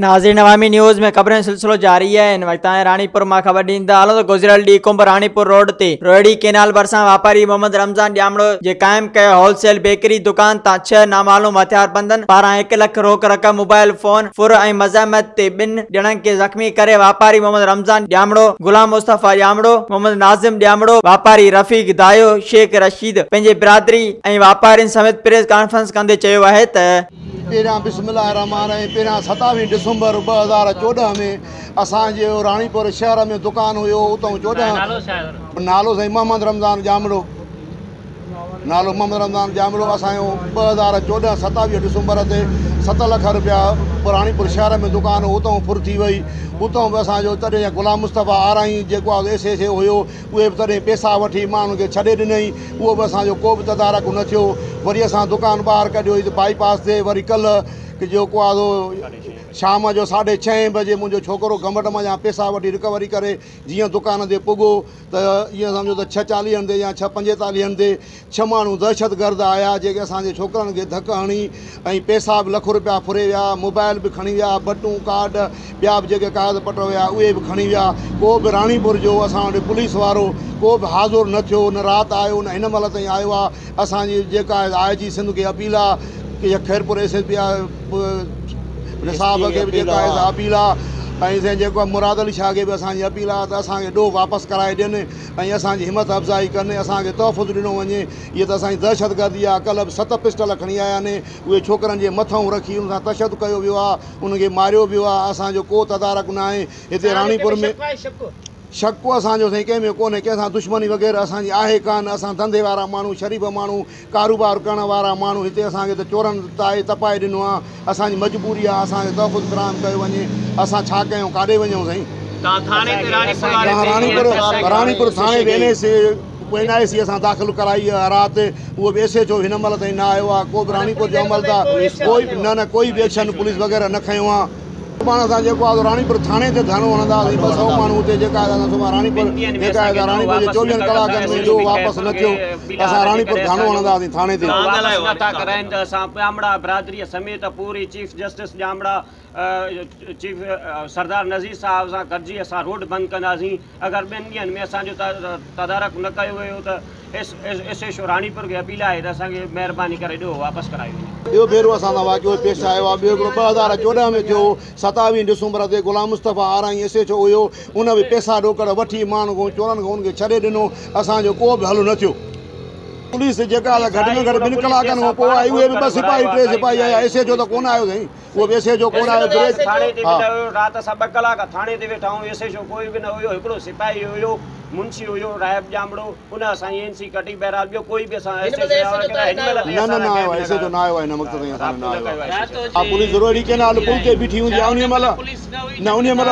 नाज़रीन अवामी न्यूज़ में खबरें सिलसिलो जारी है। इन वक्त रानीपुर मां खबर ॾींदा हलो तो गुज़िरियल ॾींहुं कुंभ रानीपुर रोड ते रोहिड़ी केनाल भरसां वापारी मोहम्मद रमज़ान ॼामड़ो जे कायम कयो होलसेल बेकरी दुकान तां 6 नामालूम हथियारबंदनि पारां 1 लाख रोक रक़म मोबाइल फोन फुर ऐं मज़ामत ते 2 ॼणनि खे ज़ख्मी करे वापारी मोहम्मद रमज़ान ॼामड़ो, गुलाम मुस्तफ़ा ॼामड़ो, मोहम्मद नाज़िम ॼामड़ो, वापारी रफ़ीक दायो, शेख रशीद पंहिंजे बिरादरी ऐं वापारियुनि समेत प्रेस कॉन्फ्रेंस कंदे चयो आहे त पहिरियां बिस्मिल्लाहिर्रहमानिर्रहीम पहिरियां 27 डिसंबर 2014 में असांजे रानीपुर शहर में दुकान हुयो उतां 14 नालो साईं मोहम्मद रमज़ान ॼामड़ो नालो मोहम्मद रमज़ान ॼामड़ो असांजो 2014 27 डिसंबर ते 7 लाख रुपया रानीपुर शहर में दुकान उतां फुर थी वई। उतां बि असांजो तॾहिं गुलाम मुस्तफ़ा आराई जेको आहे एसे हुयो उहे बि तॾहिं पैसा वठी माण्हुनि खे छॾे ॾिनई, उहो बि असांजो को बि तदारक न थियो। वरी असां दुकान ॿाहिरि कढियो त बाईपास ते वरी कल्ह जेको आहे शाम जो 6:30 बजे मुंहिंजो छोकिरो गमट मां पैसा वठी रिकवरी करे जीअं दुकान ते पुॻो त ईअं सम्झो त 6:40 ते या 6:45 ते 6 माण्हू दहशतगर्द आया जेके असांजे छोकिरनि खे धक हणी ऐं पैसा बि लख रुपया फुरे विया, मोबाइल बि खणी विया, बटूं कार्ड ॿिया बि जेके कागज़ पत्र हुया उहे बि खणी विया। को बि रानीपुर जो असां वटि पुलिस वारो को बि हाज़ुर न थियो, न राति आयो न हिन महिल ताईं आयो आहे। असांजी जेका IG सिंध खे अपील आहे की खैरपुर SSP निसाब खे बि जेका आहे अपील आहे ऐं जेको आहे मुराद अली शाह खे बि असांजी अपील आहे त असांखे ॾोह वापसि कराए ॾियनि ऐं असांजी हिमत अफ़ज़ाई कनि, असांखे तहफ़ुज़ ॾिनो वञे। हीअ त असांजी दहशतगर्दी आहे। कल्ह बि 7 पिस्टल खणी आया आहिनि, उहे छोकिरनि जे मथां रखी उन सां तशदुद कयो वियो आहे, उनखे मारियो वियो आहे। असांजो को तदारक न आहे हिते रानीपुर में। शक असांजो साईं कंहिंमें कोन्हे, कंहिंसां दुश्मनी वग़ैरह असांजी आहे कान। असां धंधे वारा माण्हू, शरीफ़ माण्हू, कारोबार करण वारा माण्हू, हिते असांखे त चोरनि ताए तपाए ॾिनो आहे। असांजी मजबूरी आहे, असांखे तहफ़ुज़ फ़राहम कयो वञे। असां छा कयूं, काॾे वञूं साईं? रानीपुर थाणे NIC असां दाख़िल कराई आहे राति, उहो बि SHO हिन महिल ताईं न आयो आहे। को बि रानीपुर जो अमलदार कोई न कोई बि एक्शन पुलिस वग़ैरह न खयो आहे। सुभाणे असां जेको आहे रानीपुर थाणे ते धरणो हणंदासीं। 200 माण्हू हुते जेका आहे असां सुभाणे रानीपुर जेका आहे रानीपुर जे 24 कलाकनि में जो वापसि न थियो असां रानीपुर धरणो हणंदासीं थाणे ते। नथा कराइनि त असां ॼामड़ा बिरादरी समेत पूरी चीफ जस्टिस ॼामड़ा चीफ सरदार नज़ीर साहब सां गॾिजी असां रोड बंदि कंदासीं। अगरि 2 ॾींहंनि में असांजो तदारक न कयो वियो त SHO रानीपुर खे अपील आहे त असांखे महिरबानी करे ॾियो वापसि कराए वञे। ॿियो भेरो असां सां वाक़ियो पेश आयो आहे। ॿियो 2014 में थियो 27 डिसंबर ते गुलाम मुस्तफ़ा आराई SHO हुयो, उन बि पैसा रोकड़ वठी माण्हू खां चोरनि खां उनखे छॾे ॾिनो। असांजो को बि हल न थियो। पुलिस जेका घटि में घटि 2 कलाकनि खां पोइ आई, उहे बि 2 सिपाही 3 सिपाही आया। SHO त कोन आयो साईं, उहो बि SHO कोन आयो। थाणे ते वेठा हुयो, राति असां 2 कलाक थाणे ते वेठा आहियूं। SHO कोई बि न हुयो, हिकिड़ो सिपाही हुयो, मुंशी हुयो रायब ॼामड़ो, उन असांजी NC कटी। बहरहाल ॿियो कोई बि असां न आयो आहे, SHO न आयो आहे हिन वक़्त ताईं। असां न आयो आहे। पुलिस रोहिड़ी केनाल पुल ते बीठी हूंदी आहे, उन महिल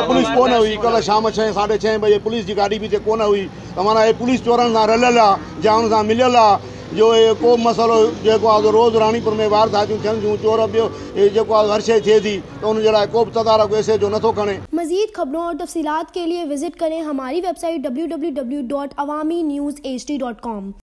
पुलिस कोन हुई। कल्ह शाम 6 6:30 बजे पुलिस जी गाॾी बि हिते कोन हुई। त माना पुलिस चोरनि सां रलियल आहे या हुन सां मिलियल आहे जो को मसइलो जेको आहे रोज़ रानीपुर में वारदातियूं थियनि थियूं, चोर ॿियो जेको आहे हर शइ थिए थी, त उनजे लाइ को बि तदारक SHO नथो खणे। मज़ीद खबरों और तफसीलात के लिए विजिट करें हमारी वेबसाइट www.awamiNewsHD.com।